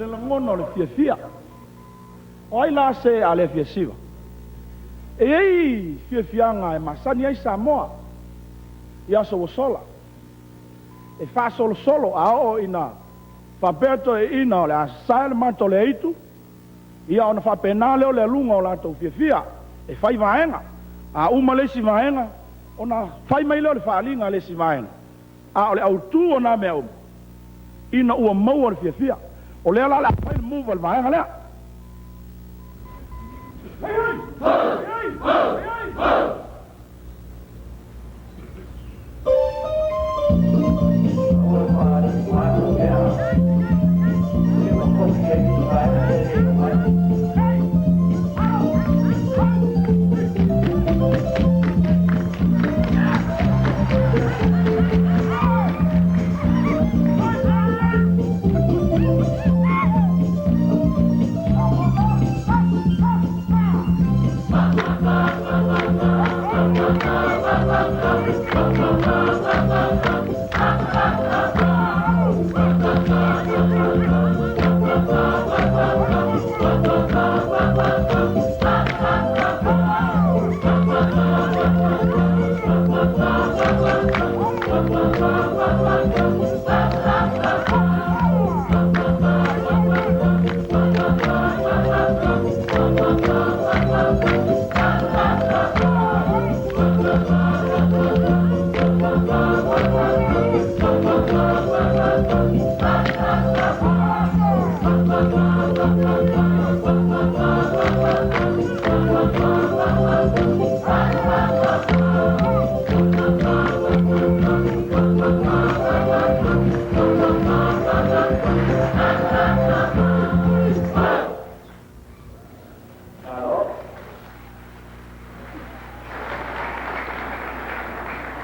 le langono le fia. Oi la se ale fia siva. E ei fia e masani ai Samoa. Ia so sola. E fa solo a o ina. Fa berto e ina le asal manto le itu. Ia ona fa penale o le lunga o la to fia. E fai vaenga. A uma le si vaenga. Ona fai mai le fa linga le si vaenga. A ole autu ona me o. Ina ua mau o fia. O le ala fai move o vaenga le. Bye.